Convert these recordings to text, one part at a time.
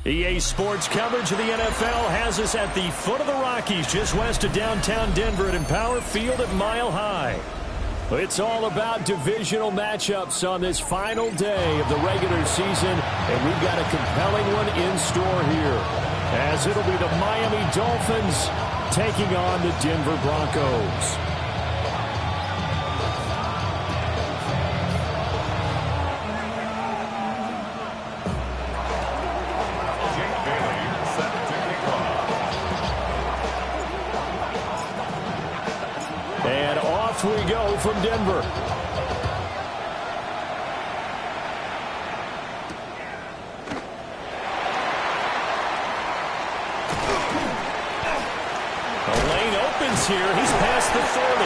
EA Sports coverage of the NFL has us at the foot of the Rockies, just west of downtown Denver at Empower Field at Mile High. It's all about divisional matchups on this final day of the regular season, and we've got a compelling one in store here, as it'll be the Miami Dolphins taking on the Denver Broncos. And off we go from Denver. The lane opens here. He's past the 30.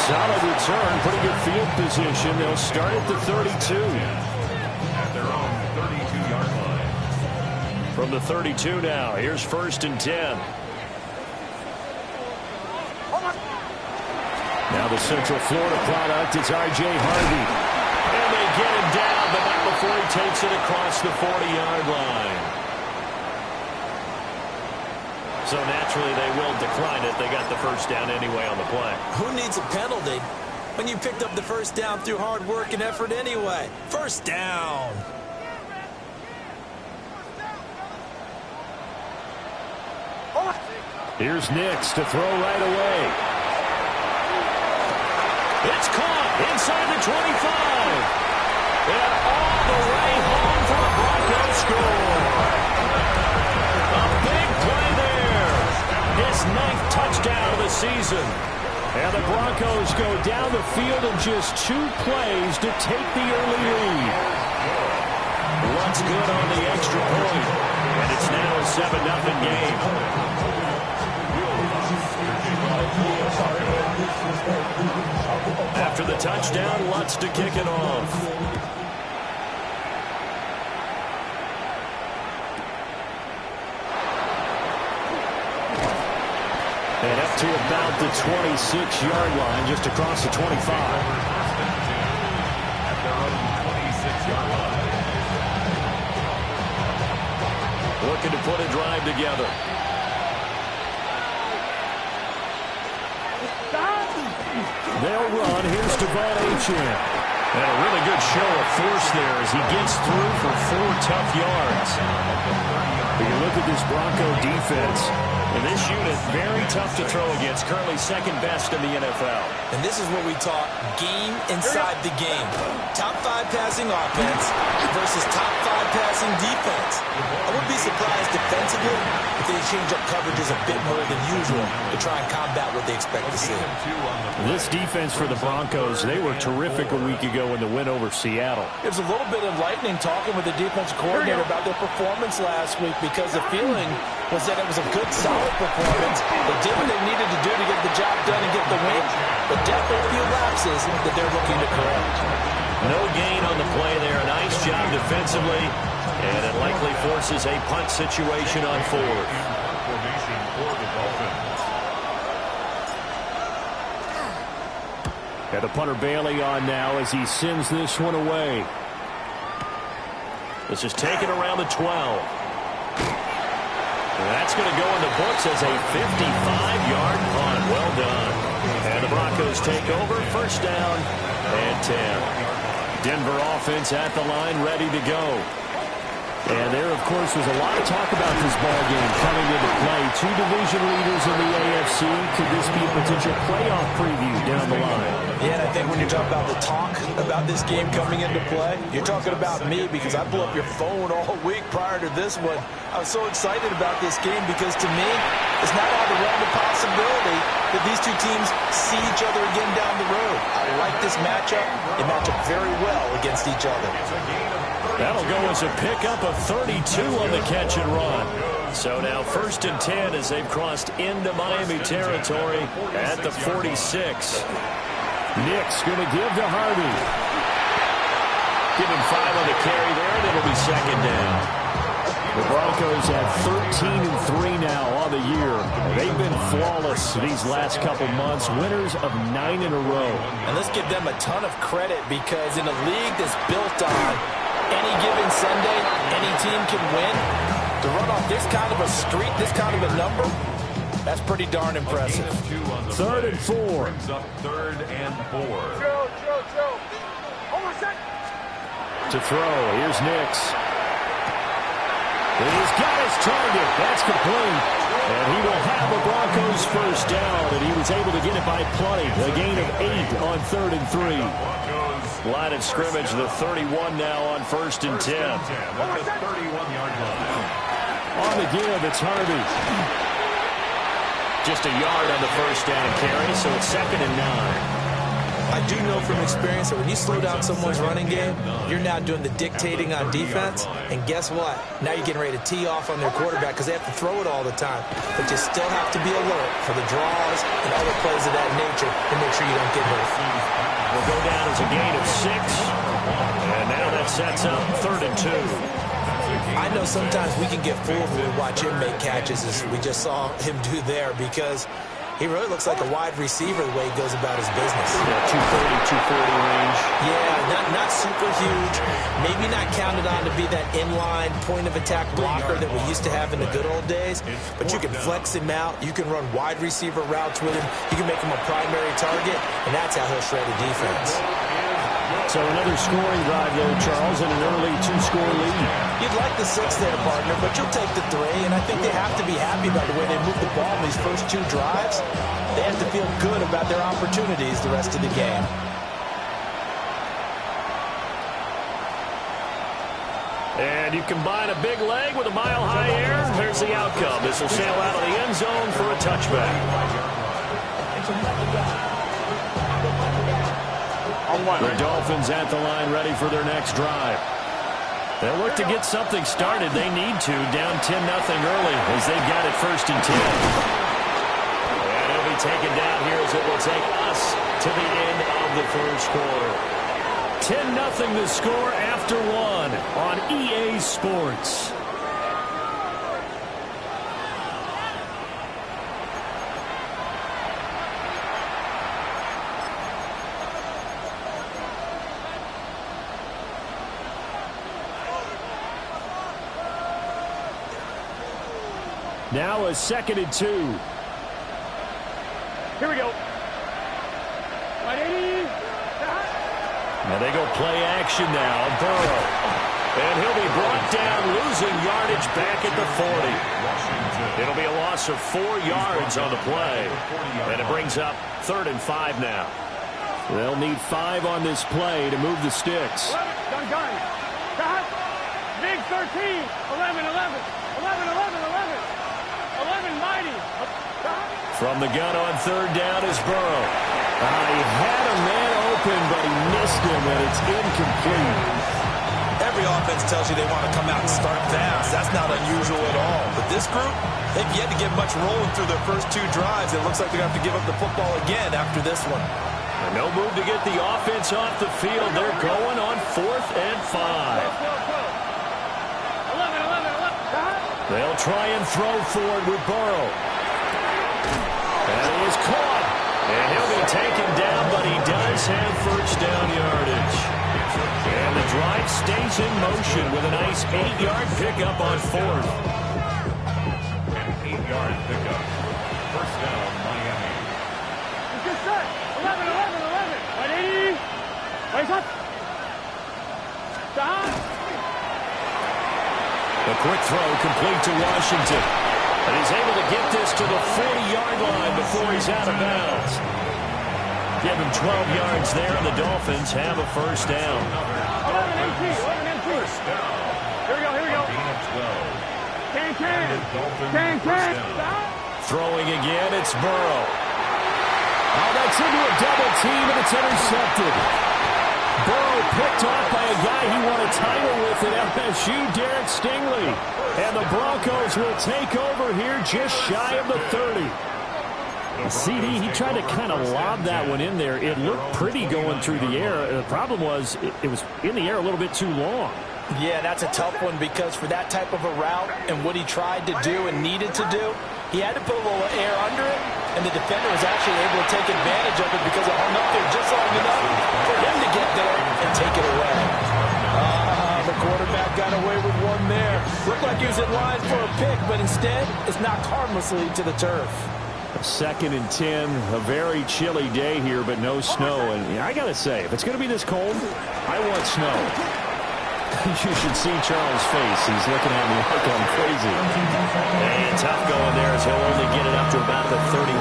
Solid return. Pretty good field position. They'll start at the 32. At their own 32-yard line. From the 32 now. Here's 1st and 10. Now the Central Florida product, it's R.J. Harvey. And they get him down, but not before he takes it across the 40-yard line. So naturally they will decline it. They got the first down anyway on the play. Who needs a penalty when you picked up the first down through hard work and effort anyway? First down. Here's Nix to throw right away. It's caught inside the 25. And all the way home for a Broncos score. A big play there. His 9th touchdown of the season. And the Broncos go down the field in just 2 plays to take the early lead. What's good on the extra point? And it's now a 7-0 game. After the touchdown, Lutz to kick it off. And up to about the 26-yard line, just across the 25. At their own 26-yard line. Looking to put a drive together. They'll run. Here's Devon Achane. And a really good show of force there as he gets through for 4 tough yards. When you look at this Bronco defense, and this unit, very tough to throw against, currently 2nd best in the NFL. And this is what we talk game inside the game. Top 5 passing offense versus top 5 passing defense. I wouldn't be surprised defensively if they change up coverages a bit more than usual to try and combat what they expect to see. This defense for the Broncos, they were terrific a week ago in the win over Seattle. It was a little bit enlightening talking with the defensive coordinator about their performance last week, because the feeling was that it was a good, solid performance. They did what they needed to do to get the job done and get the win, but definitely a few lapses that they're looking to correct. No gain on the play there. Nice job defensively, and it likely forces a punt situation on 4th. Formation for the Dolphins. And the punter Bailey on now as he sends this one away. This is taken around the 12. And that's going to go in the books as a 55-yard punt. Well done. And the Broncos take over. First down and 10. Denver offense at the line, ready to go. And there, of course, was a lot of talk about this ball game coming into play. 2 division leaders in the AFC. Could this be a potential playoff preview down the line? Yeah, and I think when you talk about the talk about this game coming into play, you're talking about me, because I blew up your phone all week prior to this one. I was so excited about this game because, to me, it's not out of the realm of possibility that these 2 teams see each other again down the road. I like this matchup. They match up very well against each other. That'll go as a pickup of 32 on the catch and run. So now 1st and 10 as they've crossed into Miami territory at the 46. Nick's going to give to Harvey. Give him 5 on the carry there, and it'll be 2nd down. The Broncos have 13-3 now on the year. They've been flawless these last couple months, winners of 9 in a row. And let's give them a ton of credit, because in a league that's built on any given Sunday, any team can win. To run off this kind of a streak, this kind of a number, that's pretty darn impressive. 3rd and 4. Brings up 3rd and 4. To throw, here's Nix. He's got his target. That's complete. And he will have the Broncos first down, and he was able to get it by plenty. A gain of 8 on 3rd and 3. Line of scrimmage, the 31 now on 1st and 10. At the 31-yard line. On the give, it's Harvey. Just a yard on the first down carry, so it's 2nd and 9. I do know from experience that when you slow down someone's running game, you're now doing the dictating on defense. And guess what? Now you're getting ready to tee off on their quarterback because they have to throw it all the time. But you still have to be alert for the draws and other plays of that nature to make sure you don't get hurt. Will go down as a gain of 6. And now that sets up 3rd and 2. I know sometimes we can get fooled when we watch him make catches, as we just saw him do there, because he really looks like a wide receiver the way he goes about his business. Yeah, 230, 240 range. Yeah, not super huge. Maybe not counted on to be that inline point-of-attack blocker that we used to have in the good old days. But you can flex him out. You can run wide receiver routes with him. You can make him a primary target, and that's how he'll shred a defense. So another scoring drive there, Charles, and an early 2-score lead. You'd like the 6 there, partner, but you'll take the 3, and I think they have to be happy about the way they move the ball in these first 2 drives. They have to feel good about their opportunities the rest of the game. And you combine a big leg with a mile-high air. Here's the outcome. This will sail out of the end zone for a touchback. The Dolphins at the line ready for their next drive. They'll look to get something started. They need to. Down 10-0 early as they've got it 1st and 10. And it'll be taken down here as it will take us to the end of the first quarter. 10-0 the score after 1 on EA Sports. Now a 2nd and 2. Here we go. 180. Now they go play action now. Burrow. And he'll be brought down, losing yardage back at the 40. It'll be a loss of 4 yards on the play. And it brings up 3rd and 5 now. They'll need 5 on this play to move the sticks. Gun. Big 13. 11. 11 mighty. From the gun on 3rd down is Burrow. He had a man open, but he missed him, and it's incomplete. Every offense tells you they want to come out and start fast. That's not unusual at all. But this group, they've yet to get much rolling through their first 2 drives. It looks like they're going to have to give up the football again after this one. And no move to get the offense off the field. They're going on 4th and 5. 11. They'll try and throw forward with Burrow. And he is caught. And he'll be taken down, but he does have first down yardage. And the drive stays in motion with a nice 8-yard pickup on 4th. An 8-yard pickup. First down, Miami. Good set. 11. 180. Wait up. A quick throw complete to Washington. And he's able to get this to the 40-yard line before he's out of bounds. Give him 12 yards there, and the Dolphins have a first down. 11 and 2. First down. Here we go. Gain of 12. Can. Throwing again, it's Burrow. Oh, that's into a double team, and it's intercepted. Burrow picked off by a guy he won a title with at LSU, Derek Stingley. And the Broncos will take over here just shy of the 30. CD, he tried to kind of lob that one in there. It looked pretty going through the air. The problem was it was in the air a little bit too long. Yeah, that's a tough one because for that type of a route and what he tried to do and needed to do, he had to put a little air under it, and the defender was actually able to take advantage of it because it hung up there just long enough for him to get there and take it away. The quarterback got away with one there. Looked like he was in line for a pick, but instead, it's knocked harmlessly to the turf. 2nd and 10, a very chilly day here, but no snow. And I got to say, if it's going to be this cold, I want snow. You should see Charles' face. He's looking at me like I'm crazy. And tough going there as he'll only get it up to about the 31.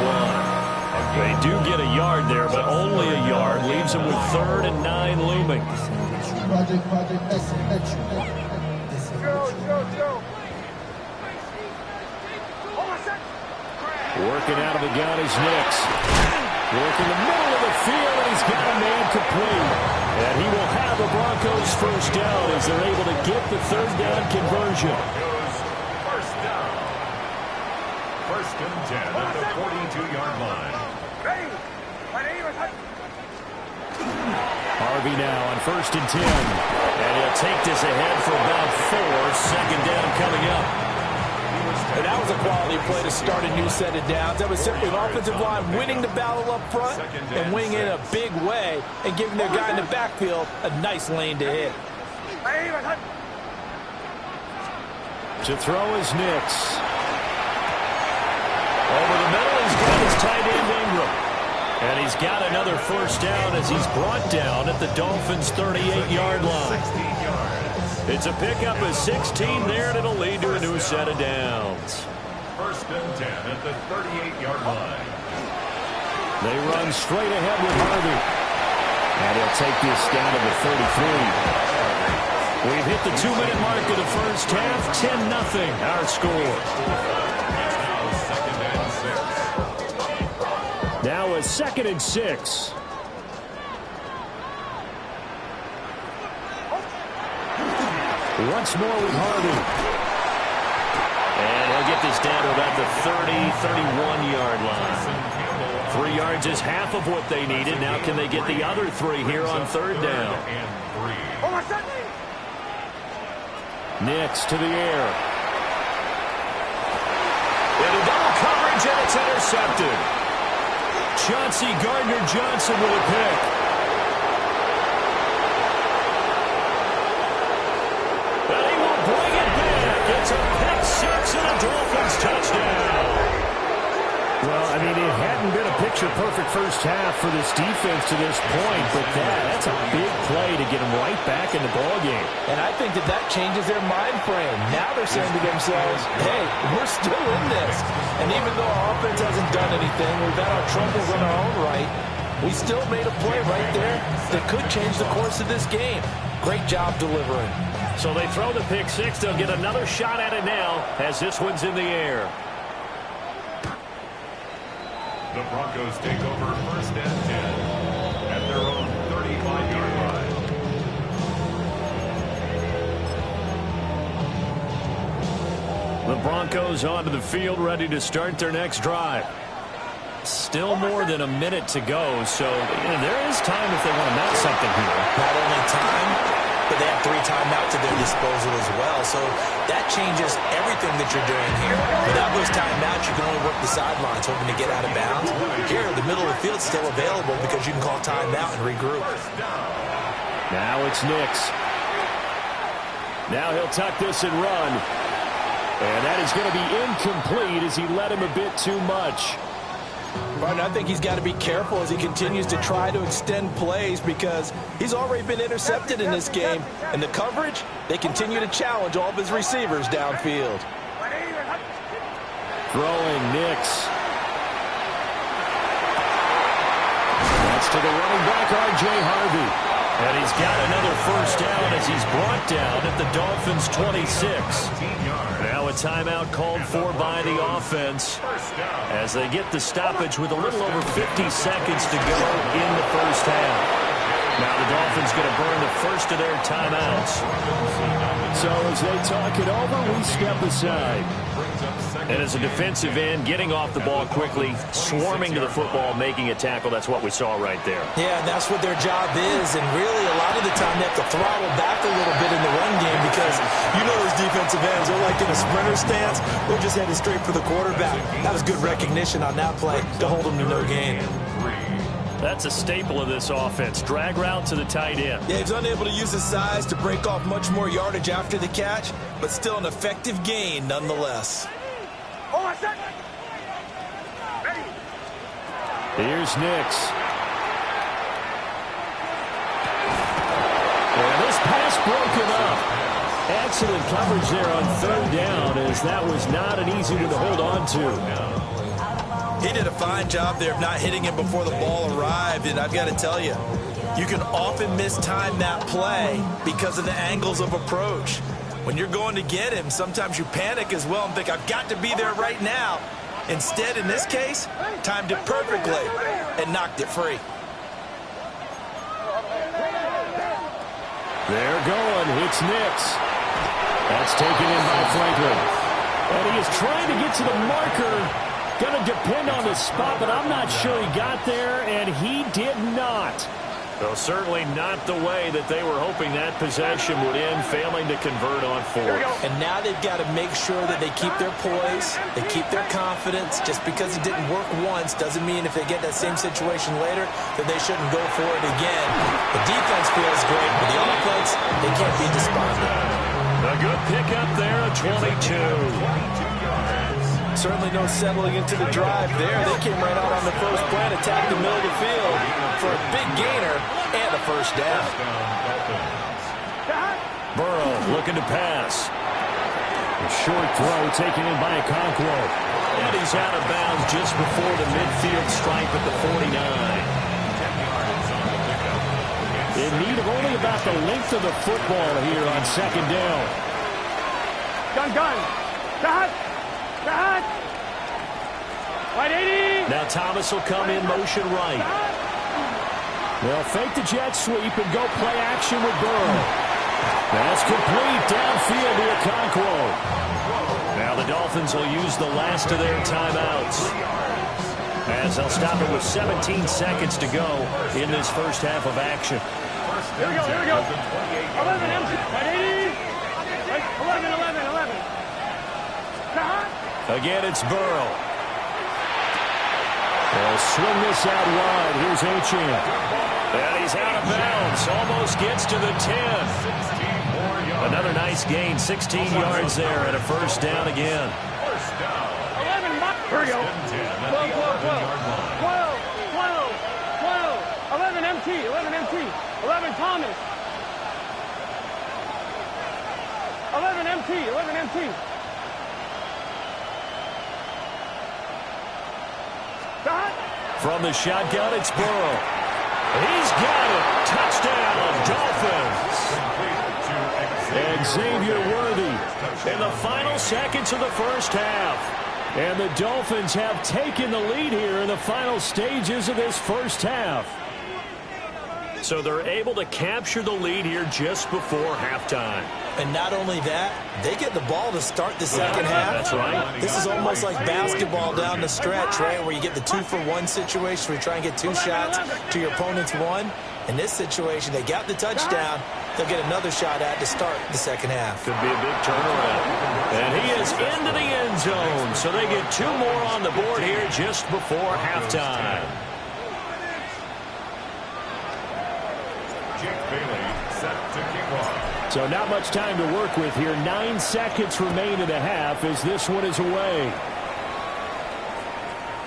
They do get a yard there, but only a yard. Leaves them with 3rd and 9 looming. Working out of the gun is Nix. Working the middle of the field, and he's got a man complete. And he will have the Broncos first down as they're able to get the 3rd down conversion. First down. 1st and 10 at the 42-yard line. Harvey now on 1st and 10. And he'll take this ahead for about 4. 2nd down coming up. And that was a quality play to start a new set of downs. That was simply an offensive line winning the battle up front and winning in a big way and giving their guy in the backfield a nice lane to hit. To throw is Nix. Over the middle, he's got his tight end Ingram. And he's got another first down as he's brought down at the Dolphins' 38-yard line. 16 yards. It's a pickup of 16 there, and it'll lead to a new set of downs. 1st and 10 at the 38-yard line. They run straight ahead with Harvey. And he'll take this down to the 33. We've hit the 2-minute mark of the first half. 10-0 our score. Now a 2nd and 6. Once more with Harvey. And he'll get this down to about the 31-yard line. 3 yards is half of what they needed. Now can they get the other 3 here on 3rd down? Nix to the air. Into double coverage, and it's intercepted. Chauncey Gardner-Johnson with a pick. And he will bring it back. It's a pick 6 and a Dolphins touchdown. Well, I mean, it hadn't been a picture-perfect first half for this defense to this point, but that's a big play to get them right back in the ballgame. And I think that changes their mind frame. Now they're saying to themselves, hey, we're still in this. And even though our offense hasn't done anything, we've had our troubles on our own right, we still made a play right there that could change the course of this game. Great job delivering. So they throw the pick 6. They'll get another shot at it now as this one's in the air. The Broncos take over 1st and 10 at their own 35-yard line. The Broncos onto the field, ready to start their next drive. Still more than a minute to go, so there is time if they want to mount something here. Not only time, but they have 3 timeouts at their disposal as well. So that changes everything that you're doing here. Without those timeouts, you can only work the sidelines, hoping to get out of bounds. Here, the middle of the field is still available because you can call timeout and regroup. Now it's Nix. Now he'll tuck this and run. And that is going to be incomplete as he led him a bit too much. Martin, I think he's got to be careful as he continues to try to extend plays because he's already been intercepted in this game. And the coverage, they continue to challenge all of his receivers downfield. Throwing Nix. That's to the running back, R.J. Harvey. And he's got another first down as he's brought down at the Dolphins' 26. Now a timeout called for by the offense as they get the stoppage with a little over 50 seconds to go in the first half. Now the Dolphins going to burn the first of their timeouts. So as they talk it over, we step aside. And as a defensive end, getting off the ball quickly, swarming to the football, making a tackle, that's what we saw right there. Yeah, and that's what their job is. And really, a lot of the time, they have to throttle back a little bit in the run game because you know those defensive ends are like in a sprinter stance. They're just headed straight for the quarterback. That was good recognition on that play to hold them to no gain. That's a staple of this offense. Drag route to the tight end. Yeah, he's unable to use his size to break off much more yardage after the catch, but still an effective gain nonetheless. Here's Nix. And this pass broken up. Excellent coverage there on third down, as that was not an easy one to hold on to. He did a fine job there of not hitting him before the ball arrived, and I've got to tell you, you can often mistime that play because of the angles of approach. When you're going to get him, sometimes you panic as well and think, I've got to be there right now. Instead, in this case, timed it perfectly and knocked it free. They're going. It's Nix. That's taken in by Franklin. And he is trying to get to the marker. Going to depend on the spot, but I'm not sure he got there, and he did not. Well, certainly not the way that they were hoping that possession would end, failing to convert on fourth. And now they've got to make sure that they keep their poise, they keep their confidence. Just because it didn't work once doesn't mean if they get that same situation later that they shouldn't go for it again. The defense feels great, but the offense, they can't be despondent. A good pickup there, a 22. Certainly no settling into the drive there. They came right out on the first play and attacked the middle of the field for a big gainer and a first down. Burrow looking to pass. A short throw taken in by Okonkwo. And he's out of bounds just before the midfield stripe at the 49. In need of only about the length of the football here on second down. Gun. Right 80. Now Thomas will come in motion right. They'll fake the jet sweep and go play action with Burrow. That's complete downfield to Okonkwo. Now the Dolphins will use the last of their timeouts, as they'll stop it with 17 seconds to go in this first half of action. Here we go. 11 empty. Right 80. 11. Again, it's Burrow. They'll swing this out wide. Here's Achane. And he's out of bounds. Almost gets to the 10. Another nice gain. 16 yards there and a first down again. 11. Here we go. 12. 11 empty. 11 Thomas. 11 empty. From the shotgun, it's Burrow. He's got it. Touchdown, Dolphins. And Xavier Worthy in the final seconds of the first half. And the Dolphins have taken the lead here in the final stages of this first half. So they're able to capture the lead here just before halftime. And not only that, they get the ball to start the second half. That's right. This is almost like basketball down the stretch, right, where you get the 2-for-1 situation where you try and get 2 shots to your opponent's 1. In this situation, they got the touchdown. They'll get another shot at to start the second half. Could be a big turnaround. And he is into the end zone. So they get 2 more on the board here just before halftime. So not much time to work with here. 9 seconds remain in the half as this one is away.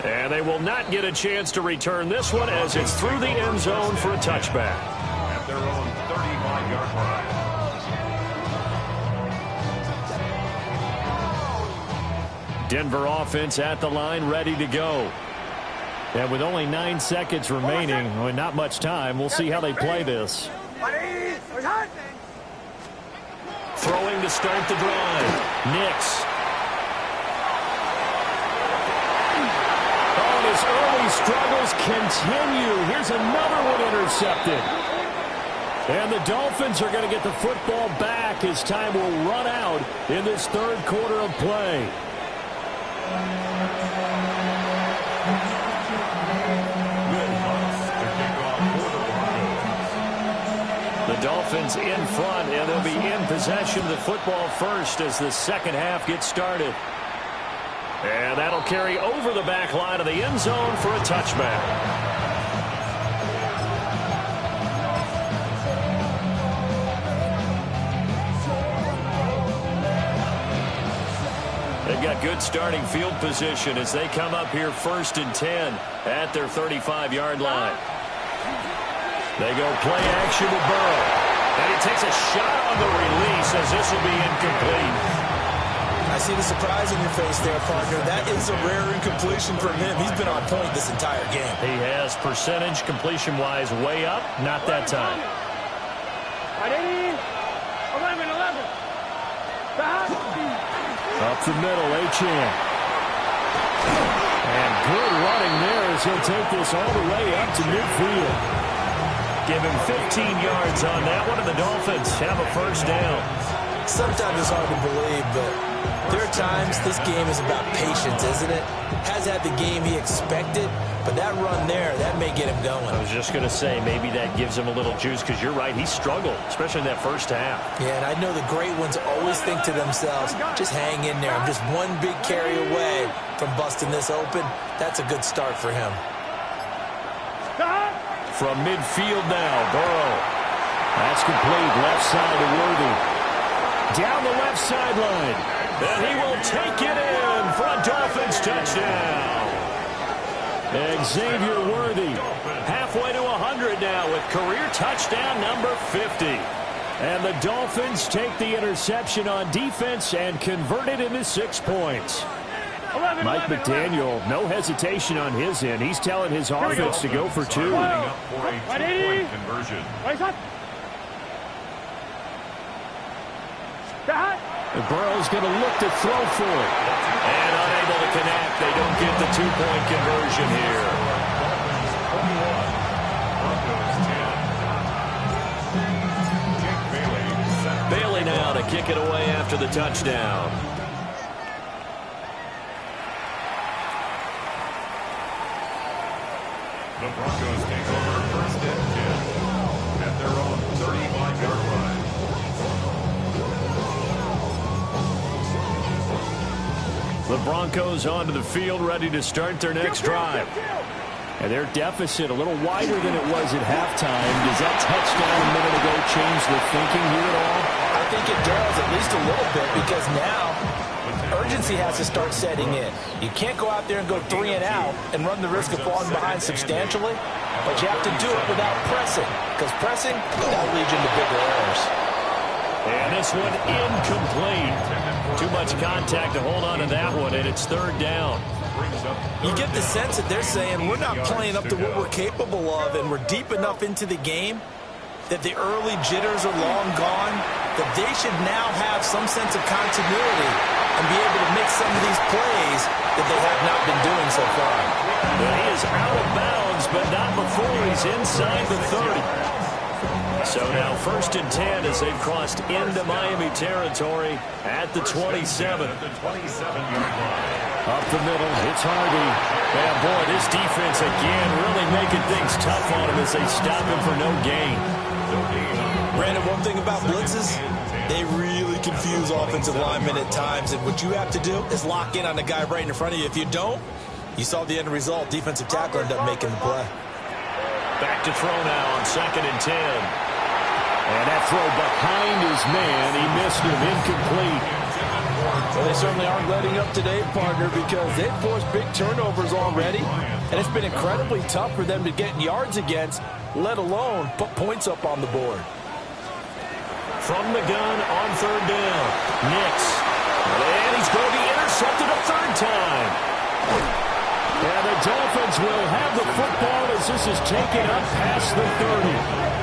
And they will not get a chance to return this one as it's through the end zone for a touchback. At their own 35-yard line. Denver offense at the line, ready to go. And with only 9 seconds remaining, well, not much time, we'll see how they play this. Throwing to start the drive. Nix. Oh, and his early struggles continue. Here's another one intercepted. And the Dolphins are going to get the football back as time will run out in this third quarter of play. The Dolphins in front, and they'll be in possession of the football first as the second half gets started. And that'll carry over the back line of the end zone for a touchback. They've got good starting field position as they come up here 1st and 10 at their 35-yard line. They go play action to Burrow. And he takes a shot on the release as this will be incomplete. I see the surprise on your face there, partner. That is a rare incompletion from him. He's been on point this entire game. He has percentage completion-wise way up. Not that time. 11. Up the middle, Achane. And good running there as he'll take this all the way up to midfield. Give him 15 yards on that one, and the Dolphins have a first down. Sometimes it's hard to believe, but there are times this game is about patience, isn't it? Has had the game he expected, but that run there, that may get him going. I was just going to say, maybe that gives him a little juice, because you're right, he struggled, especially in that first half. Yeah, and I know the great ones always think to themselves, just hang in there. I'm just one big carry away from busting this open. That's a good start for him. From midfield now, Burrow. That's complete, left side to Worthy. Down the left sideline. And he will take it in for a Dolphins touchdown. Xavier Worthy halfway to 100 now with career touchdown number 50. And the Dolphins take the interception on defense and convert it into 6 points. Mike McDaniel, no hesitation on his end. He's telling his offense to go for 2. Lining up for a 2-point conversion. And Burrow's going to look to throw for it. And unable to connect. They don't get the 2-point conversion here. Bailey now to kick it away after the touchdown. The Broncos take over 1st and 10 at their own 35-yard line. The Broncos onto the field, ready to start their next drive. And their deficit a little wider than it was at halftime. Does that touchdown a minute ago change the thinking here at all? I think it does, at least a little bit, because now urgency has to start setting in. You can't go out there and go 3 and out and run the risk of falling behind substantially, but you have to do it without pressing, because pressing, that'll lead you into bigger errors. And this one incomplete. Too much contact to hold on to that one, and it's 3rd down. You get the sense that they're saying we're not playing up to what we're capable of, and we're deep enough into the game that the early jitters are long gone, that they should now have some sense of continuity and be able to make some of these plays that they have not been doing so far. But he is out of bounds, but not before he's inside the 30. So now 1st and 10 as they've crossed into Miami territory at the 27. Up the middle, it's Harvey. And boy, this defense again really making things tough on him as they stop him for no gain. Brandon, one thing about blitzes, they really confuse offensive linemen at times, and what you have to do is lock in on the guy right in front of you. If you don't, you saw the end result. Defensive tackle ended up making the play. Back to throw now on 2nd and 10. And that throw behind his man, he missed him, incomplete. Well, they certainly aren't letting up today, partner, because they've forced big turnovers already, and it's been incredibly tough for them to get yards against, let alone put points up on the board. From the gun on 3rd down, Nix. And he's going to be intercepted a 3rd time. And the Dolphins will have the football as this is taken up past the 30.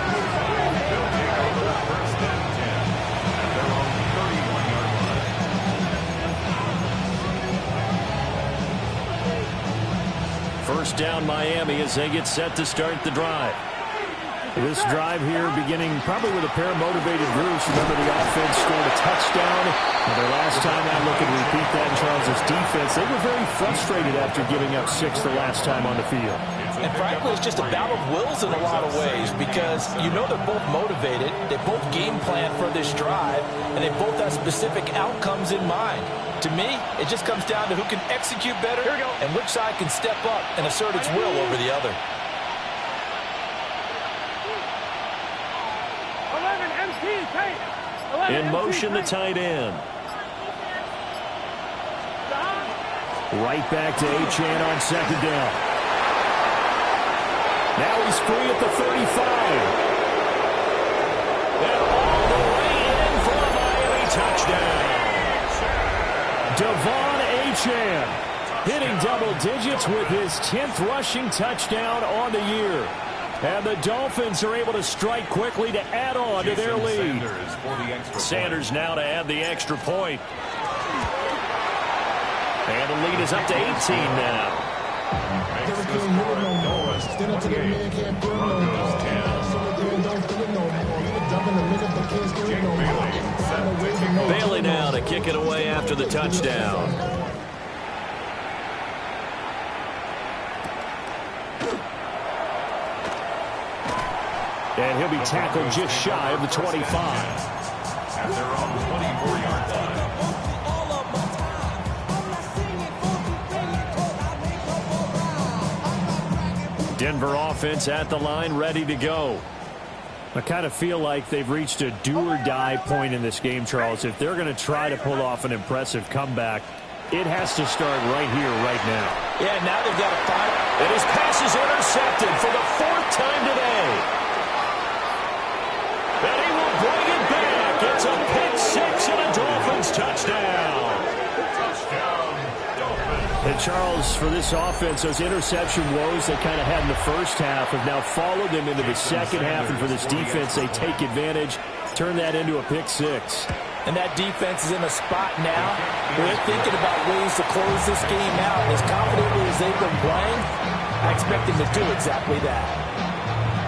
First down Miami as they get set to start the drive. This drive here beginning probably with a pair of motivated groups. Remember, the offense scored a touchdown. And their last time out, look and repeat that in Charles' defense. They were very frustrated after giving up 6 the last time on the field. And frankly, it's just a battle of wills in a lot of ways, because you know they're both motivated, they both game plan for this drive, and they both have specific outcomes in mind. To me, it just comes down to who can execute better and which side can step up and assert its will over the other. 11 In motion, the tight end. Right back to Achane on second down. Now he's free at the 35. And all the way in for a Miami touchdown. Devon Achane hitting double digits with his 10th rushing touchdown on the year. And the Dolphins are able to strike quickly to add on to their lead. Sanders now to add the extra point. And the lead is up to 18 now. Bailey now to kick it away after the touchdown. And he'll be tackled just shy of the 25. At their own 24-yard line. Denver offense at the line, ready to go. I kind of feel like they've reached a do-or-die point in this game, Charles. If they're going to try to pull off an impressive comeback, it has to start right here, right now. Yeah, now they've got to find. And his pass is intercepted for the 4th time today. And he will bring it back. It's a pick six and a Dolphins touchdown. And Charles, for this offense, those interception woes they kind of had in the first half have now followed them into the second half. And for this defense, they take advantage, turn that into a pick six. And that defense is in a spot now where they're thinking about ways to close this game out. As confidently as they've been playing, I expect them to do exactly that.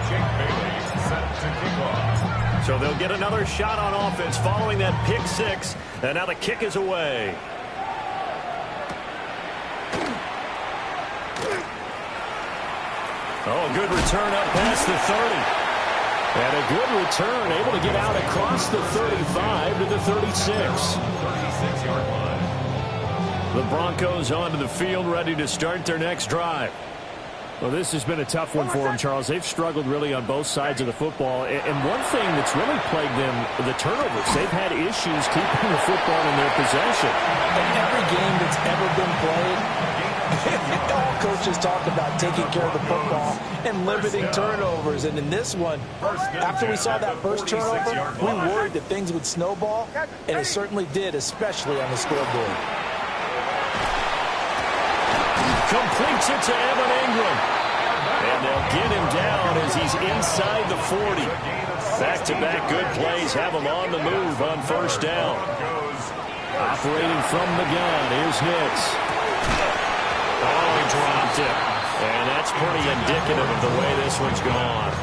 Jake Bailey set to kick off. So they'll get another shot on offense following that pick six. And now the kick is away. Oh, good return up past the 30. And a good return, able to get out across the 35 to the 36. 36-yard line. The Broncos onto the field, ready to start their next drive. Well, this has been a tough one for them, Charles. They've struggled really on both sides of the football. And one thing that's really plagued them, the turnovers. They've had issues keeping the football in their possession. In every game that's ever been played, all coaches talk about taking care of the football and limiting turnovers. And in this one, after we saw that first turnover, we worried that things would snowball, and it certainly did, especially on the scoreboard. Completes it to Evan Ingram. And they'll get him down as he's inside the 40. Back-to-back good plays have him on the move on first down. Operating from the gun, here's Nix. Oh, he dropped it. And that's pretty indicative of the way this one's gone.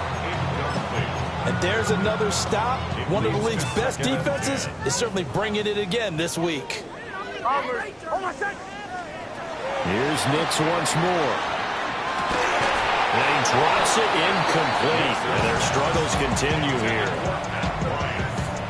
And there's another stop. One of the league's best defenses is certainly bringing it again this week. Here's Nix once more. And he drops it incomplete. And their struggles continue here.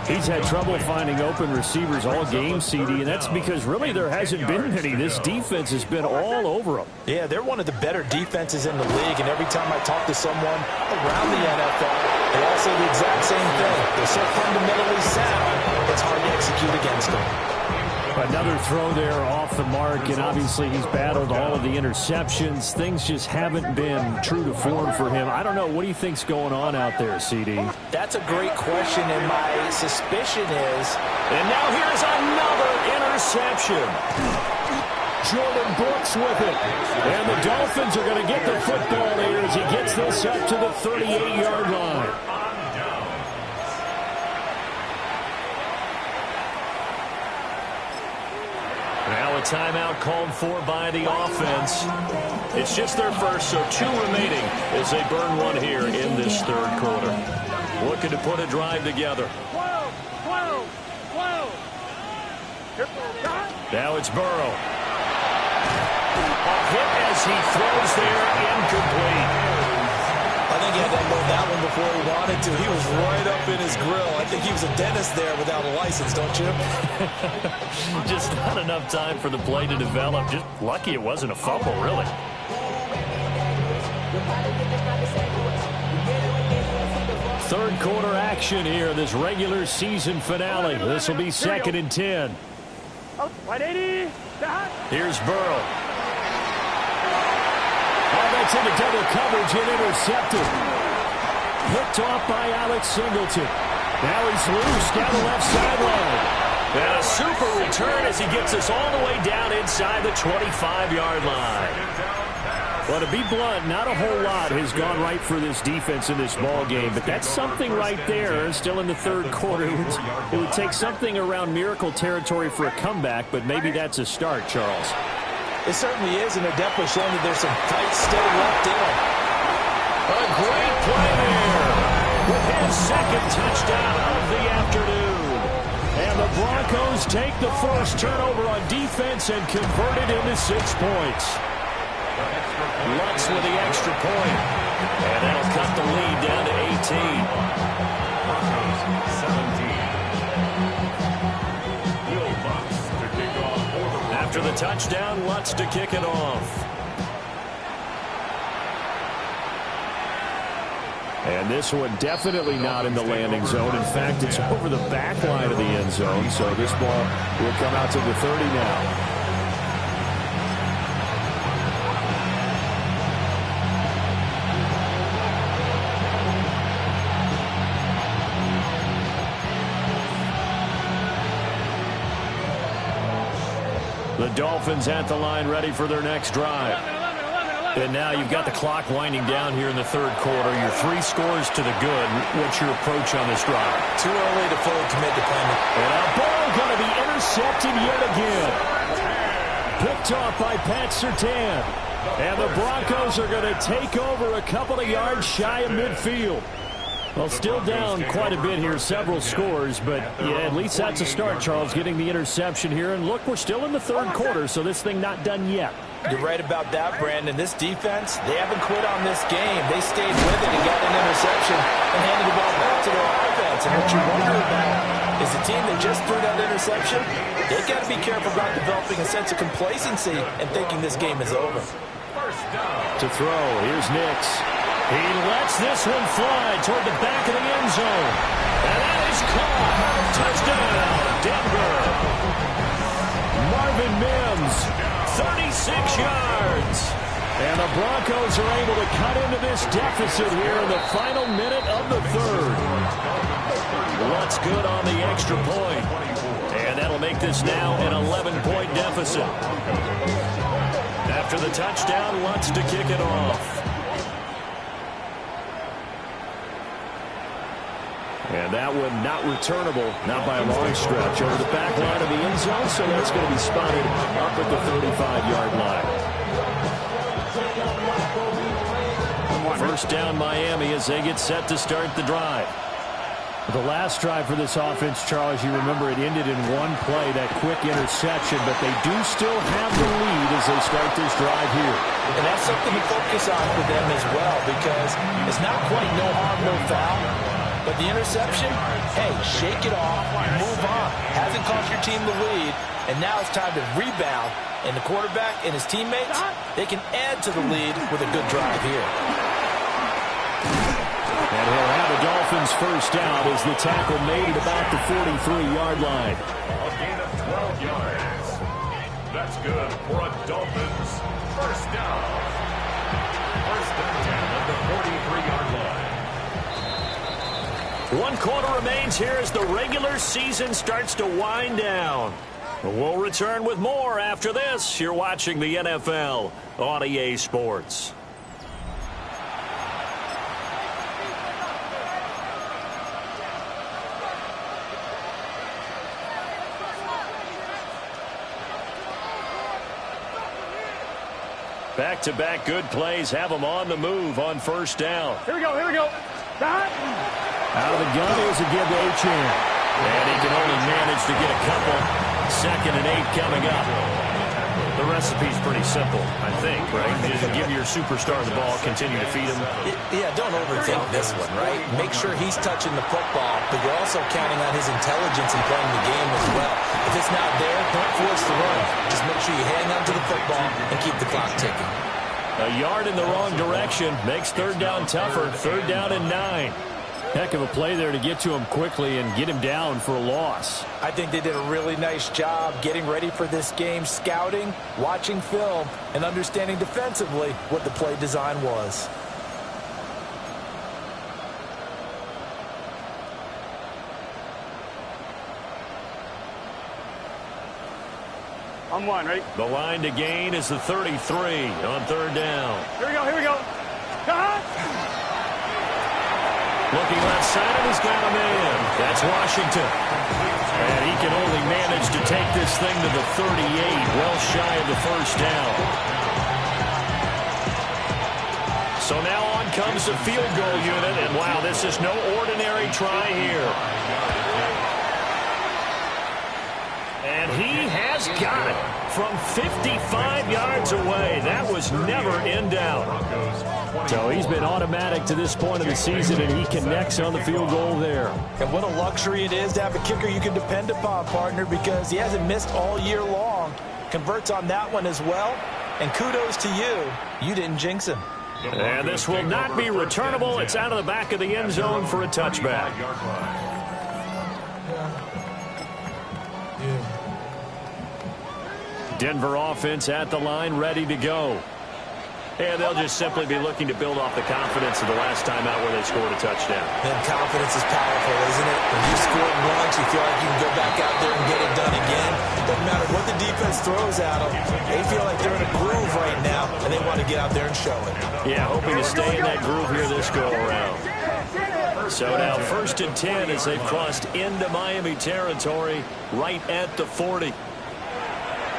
He's had trouble finding open receivers all game, CD, and that's because really there hasn't been many. This defense has been all over them. Yeah, they're one of the better defenses in the league, and every time I talk to someone around the NFL, they all say the exact same thing. They're so fundamentally sound, it's hard to execute against them. Another throw there off the mark, and obviously he's battled all of the interceptions. Things just haven't been true to form for him. I don't know. What do you think's going on out there, CD? That's a great question, and my suspicion is... And now here's another interception. Jordan Brooks with it. And the Dolphins are going to get the football here as he gets this up to the 38-yard line. Now a timeout called for by the offense. It's just their first, so 2 remaining as they burn one here in this third quarter. Looking to put a drive together. 12. Now it's Burrow. A hit as he throws there, incomplete. I think he had to unload that one before he wanted to. He was right up in his grill. I think he was a dentist there without a license, don't you? Just not enough time for the play to develop. Just lucky it wasn't a fumble, really. Third quarter action here, this regular season finale. This will be 2nd and 10. Oh, 180. Here's Burrow. gets into double coverage and intercepted. Picked off by Alex Singleton. Now he's loose down the left sideline. And a super return as he gets us all the way down inside the 25-yard line. Well, to be blunt, not a whole lot has gone right for this defense in this ball game, but that's something right there. Still in the third quarter. It would take something around miracle territory for a comeback, but maybe that's a start, Charles. It certainly is, and they're definitely showing that there's some fight still left in them. A great play there with his second touchdown of the afternoon. And the Broncos take the first turnover on defense and convert it into 6 points. Lutz with the extra point. And that'll cut the lead down to 18. Broncos 17. Will Lutz to kick off for the Broncos. After the touchdown, Lutz to kick it off. And this one definitely not in the landing zone. In fact, it's over the back line of the end zone. So this ball will come out to the 30 now. The Dolphins at the line ready for their next drive. And now you've got the clock winding down here in the third quarter. You're 3 scores to the good. What's your approach on this drive? Too early to fully commit to playing. And a ball going to be intercepted yet again. Picked off by Pat Surtain. And the Broncos are going to take over a couple of yards shy of midfield. Well, still down quite a bit here, several scores, but yeah, at least that's a start, Charles, getting the interception here. And look, we're still in the third quarter, so this thing not done yet. You're right about that, Brandon. This defense, they haven't quit on this game. They stayed with it and got an interception and handed the ball back to their offense. And what you wonder about is the team that just threw that interception, they got to be careful about developing a sense of complacency and thinking this game is over. To throw, here's Nix. He lets this one fly toward the back of the end zone. And that is caught. Touchdown, Denver. Marvin Mims, 36 yards. And the Broncos are able to cut into this deficit here in the final minute of the third. Lutz good on the extra point. And that'll make this now an 11-point deficit. After the touchdown, Lutz to kick it off. And that one not returnable, not by a long stretch, over the back line of the end zone, so that's going to be spotted up at the 35-yard line. First down Miami as they get set to start the drive. The last drive for this offense, Charles, you remember it ended in one play, that quick interception, but they do still have the lead as they start this drive here. And that's something to focus on for them as well, because it's not quite no harm, no foul. But the interception, hey, shake it off, move on. Hasn't cost your team the lead, and now it's time to rebound. And the quarterback and his teammates, they can add to the lead with a good drive here. And he'll have the Dolphins first out as the tackle made at about the 43-yard line. A gain of 12 yards. That's good for a Dolphins first down. First and 10 at the 43-yard line. 1 quarter remains here as the regular season starts to wind down. We'll return with more after this. You're watching the NFL on EA Sports. Back-to-back good plays have them on the move on first down. Here we go, here we go. Out of the gun is a give to Achane. And he can only manage to get a couple. 2nd and 8 coming up. The recipe's pretty simple, I think, right? Just give your superstar the ball, continue to feed him. Yeah, don't overthink this one, right? Make sure he's touching the football, but you're also counting on his intelligence in playing the game as well. If it's not there, don't force the run. Just make sure you hang on to the football and keep the clock ticking. A yard in the wrong direction makes third down tougher. 3rd down and 9. Heck of a play there to get to him quickly and get him down for a loss. I think they did a really nice job getting ready for this game, scouting, watching film, and understanding defensively what the play design was. I'm one, ready? The line to gain is the 33 on third down. Here we go, here we go. Cut! Looking left side, and he's got a man. That's Washington. And he can only manage to take this thing to the 38, well shy of the first down. So now on comes the field goal unit, and wow, this is no ordinary try here. And he has got it from 55 yards away. That was never in doubt. So he's been automatic to this point of the season, and he connects on the field goal there. And what a luxury it is to have a kicker you can depend upon, partner, because he hasn't missed all year long. Converts on that one as well. And kudos to you. You didn't jinx him. And this will not be returnable. It's out of the back of the end zone for a touchback. Denver offense at the line, ready to go. And they'll just simply be looking to build off the confidence of the last time out where they scored a touchdown. And confidence is powerful, isn't it? When you scored once, you feel like you can go back out there and get it done again. Doesn't matter what the defense throws at them. They feel like they're in a groove right now, and they want to get out there and show it. Yeah, hoping to stay in that groove here this go-around. So now 1st and 10 as they've crossed into Miami territory right at the 40.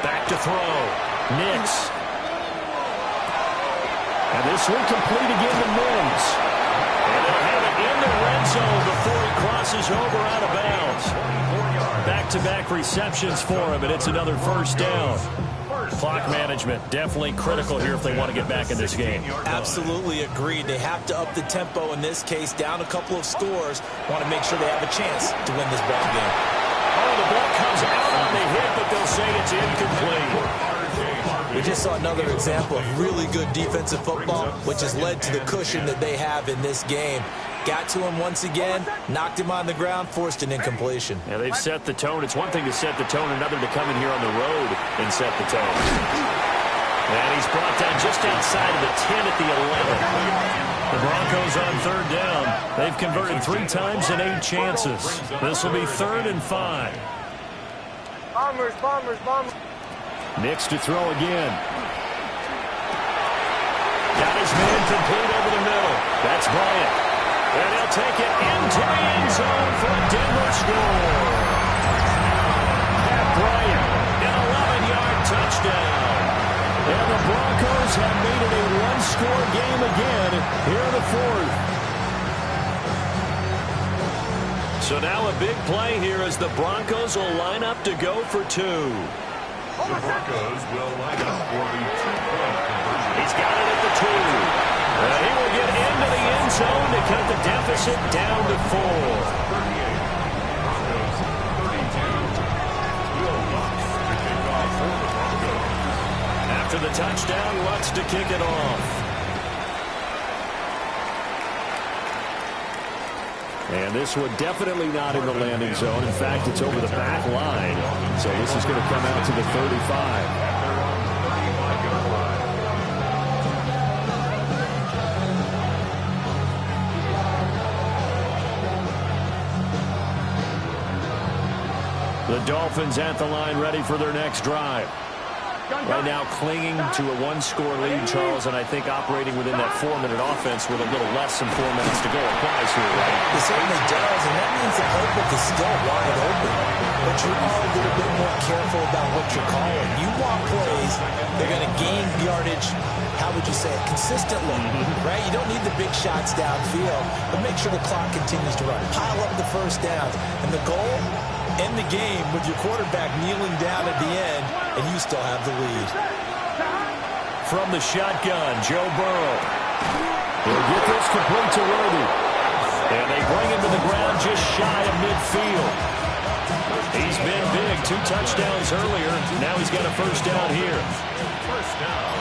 Back to throw. Nix. And this one complete again to Mims. And they'll have it in the red zone before he crosses over out of bounds. Back-to-back receptions for him, and it's another first down. Clock management definitely critical here if they want to get back in this game. Absolutely agreed. They have to up the tempo in this case, down a couple of scores. Want to make sure they have a chance to win this ball game. Oh, the ball comes out on the hit, but they'll say it's incomplete. We just saw another example of really good defensive football, which has led to the cushion that they have in this game. Got to him once again, knocked him on the ground, forced an incompletion. Yeah, they've set the tone. It's one thing to set the tone, another to come in here on the road and set the tone. And he's brought down just outside of the 10 at the 11. The Broncos on third down. They've converted 3 times in 8 chances. This will be 3rd and 5. Bombers, bombers, bombers. Nix to throw again. Got his man complete over the middle. That's Bryant. And he'll take it into the end zone for a Denver score. Pat Bryant, an 11-yard touchdown. And the Broncos have made it a one-score game again here in the 4th. So now a big play here as the Broncos will line up to go for 2. The Broncos will line up for the 2-point conversion. He's got it at the 2. He will get into the end zone to cut the deficit down to 4. 38. Broncos 32. Will Lutz to kick off for the Broncos. After the touchdown, Lutz to kick it off. And this one definitely not in the landing zone. In fact, it's over the back line. So this is going to come out to the 35. The Dolphins at the line, ready for their next drive. Right now clinging to a one-score lead, Charles, and I think operating within that 4-minute offense with a little less than 4 minutes to go applies here, right? It certainly does, and that means the playbook is still wide open. But you are a little bit more careful about what you're calling. You want plays, they're going to gain yardage, how would you say it, consistently, right? You don't need the big shots downfield, but make sure the clock continues to run. Pile up the first down. And the goal, end the game with your quarterback kneeling down at the end, and you still have the lead. From the shotgun, Joe Burrow. He'll get this complete to Worthy. And they bring him to the ground just shy of midfield. He's been big, 2 touchdowns earlier. Now he's got a first down here. First down.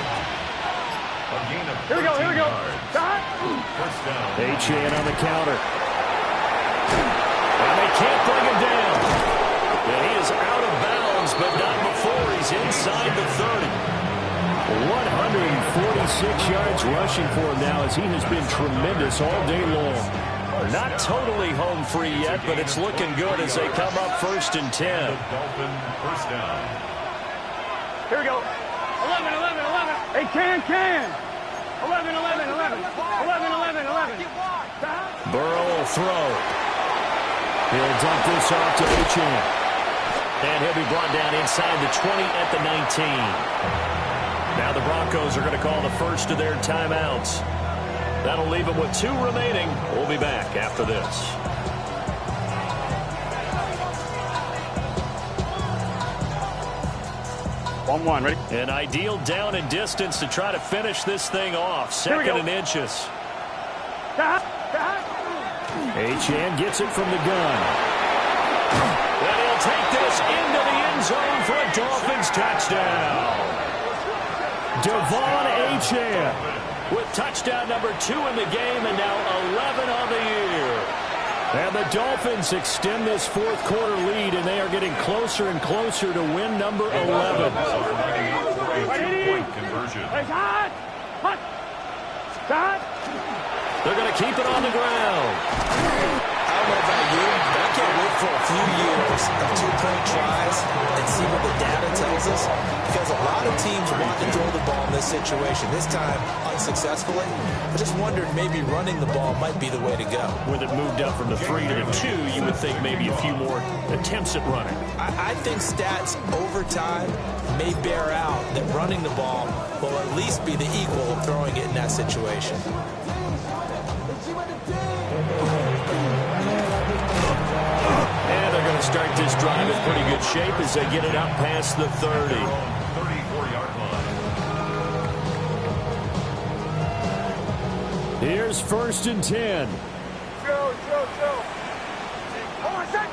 A gain of Here we go, here we go. yards. First down. Achane on the counter. can't bring him down. And he is out of bounds, but not before he's inside the 30. 146 yards rushing for him now as he has been tremendous all day long. Not totally home free yet, but it's looking good as they come up 1st and 10. Dolphin first down. Here we go. 11, 11, 11. Hey, can. 11, 11, 11. 11, 11, 11. Burrow will throw. He'll dump this off to Achane. And he'll be brought down inside the 20 at the 19. Now the Broncos are going to call the first of their timeouts. That'll leave them with 2 remaining. We'll be back after this. One, ready? An ideal down and distance to try to finish this thing off. 2nd and inches. Achane gets it from the gun. And he'll take this into the end zone for a Dolphins touchdown. Devon Achane with touchdown number 2 in the game and now 11 on the year. And the Dolphins extend this 4th quarter lead, and they are getting closer and closer to win number 11. They're going to keep it on the ground. I don't know about you, but I can't wait for a few years of 2-point tries and see what the data tells us, because a lot of teams want to throw the ball in this situation. This time, unsuccessfully. I just wondered maybe running the ball might be the way to go. With it moved up from the 3 to the 2, you would think maybe a few more attempts at running. I think stats over time may bear out that running the ball will at least be the equal of throwing it in that situation. And they're going to start this drive in pretty good shape as they get it up past the 30. 34-yard line. Here's 1st and 10. Go. Hold on, set.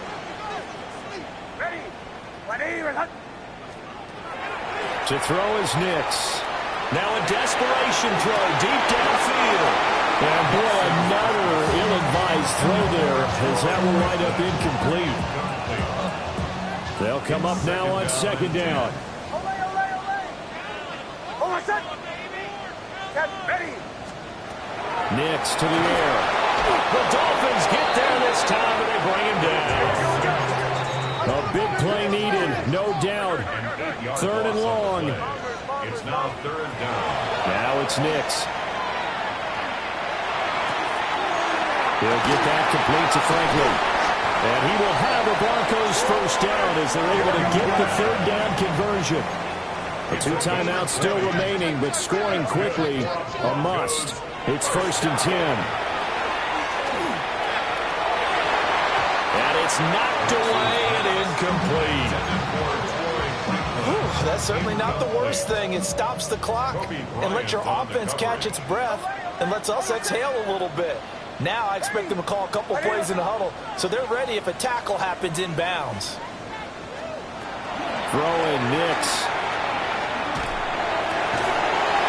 Ready. To throw is Nix. Now a desperation throw deep downfield. And boy, another ill-advised throw there as that will wind up incomplete. They'll come up now on 2nd down. Hold on, set. Set, ready. Nix to the air. The Dolphins get there this time, and they bring him down. A big play needed, no doubt. 3rd and long. It's now 3rd down. Now it's Nix. He'll get that complete to Franklin. And he will have a Broncos first down as they're able to get the 3rd down conversion. The 2 timeouts still remaining, but scoring quickly, a must. It's 1st and 10. And it's knocked away and incomplete. That's certainly not the worst thing. It stops the clock and lets your offense catch its breath and lets us exhale a little bit. Now I expect them to call a couple plays in the huddle, so they're ready if a tackle happens inbounds. Throwing Nix.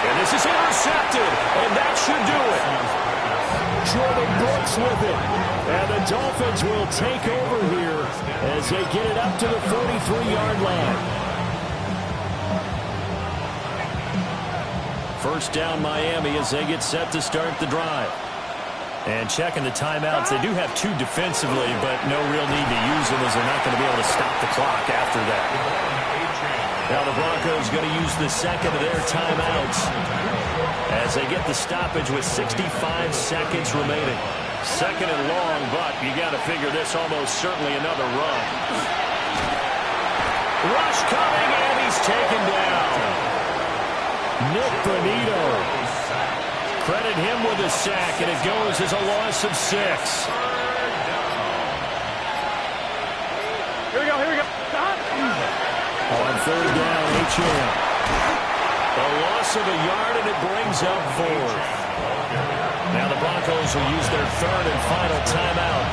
And this is intercepted, and that should do it. Jordan Brooks with it. And the Dolphins will take over here as they get it up to the 43-yard line. First down Miami as they get set to start the drive. And checking the timeouts, they do have 2 defensively, but no real need to use them as they're not going to be able to stop the clock after that. Now the Broncos going to use the 2nd of their timeouts as they get the stoppage with 65 seconds remaining. 2nd and long, but you got to figure this almost certainly another run. Rush coming, and he's taken down. Nick Bonito. Credit him with a sack, and it goes as a loss of 6. Here we go. On 3rd down, Achane. A loss of a yard, and it brings up 4th. Now the Broncos will use their 3rd and final timeout.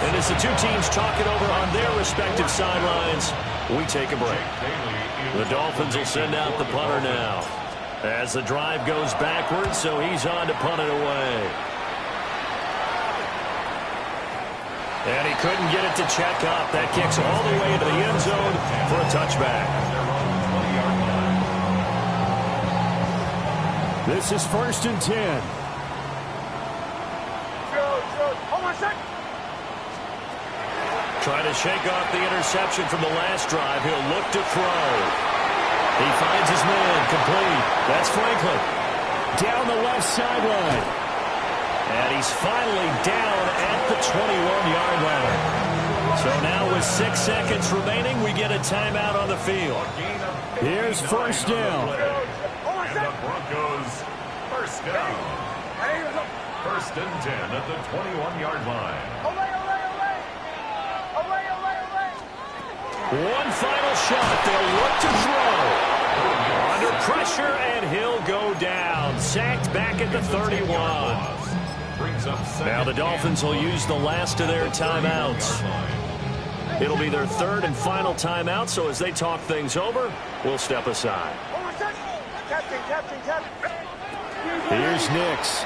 And as the 2 teams talk it over on their respective sidelines, we take a break. The Dolphins will send out the punter now as the drive goes backwards, so he's on to punt it away. And he couldn't get it to check up. That kicks all the way into the end zone for a touchback. This is 1st and 10. Hold on a sec. Trying to shake off the interception from the last drive. He'll look to throw. He finds his man complete. That's Franklin. Down the left sideline. And he's finally down at the 21-yard line. So now with 6 seconds remaining, we get a timeout on the field. Here's 1st down. And the Broncos, 1st down. 1st and 10 at the 21-yard line. One final shot. They'll look to throw. Under pressure, and he'll go down. Sacked back at the 31. Now the Dolphins will use the last of their timeouts. It'll be their 3rd and final timeout, so as they talk things over, we'll step aside. Here's Nix.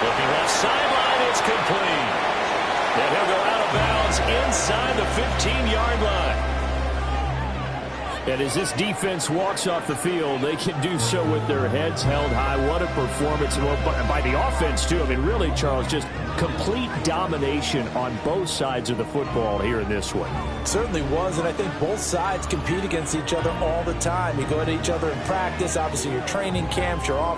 Looking left sideline, it's complete. And he'll go out of bounds inside the 15-yard line. And as this defense walks off the field, they can do so with their heads held high. What a performance by the offense, too. I mean, really, Charles, just complete domination on both sides of the football here in this one. Certainly was, and I think both sides compete against each other all the time. You go at each other in practice, obviously your training camps, your off